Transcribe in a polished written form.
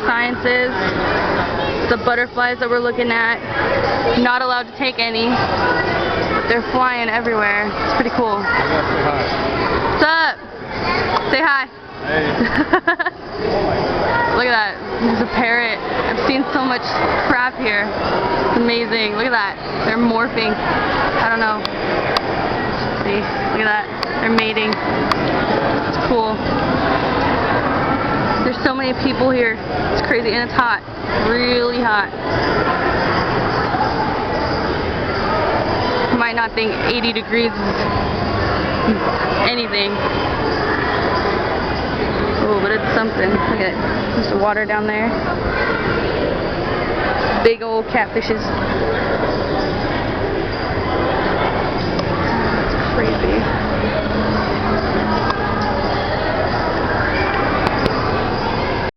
sciences. The butterflies that we're looking at. Not allowed to take any. But they're flying everywhere. It's pretty cool. What's up? Say hi. Hey. Look at that. There's a parrot. I've seen so much crap here. It's amazing. Look at that. They're morphing. I don't know. See? Look at that. They're mating. It's cool. There's so many people here. It's crazy. And it's hot. Really hot. You might not think 80 degrees is anything. Oh, but it's something. Look at it. There's the water down there. Big old catfishes. It's crazy.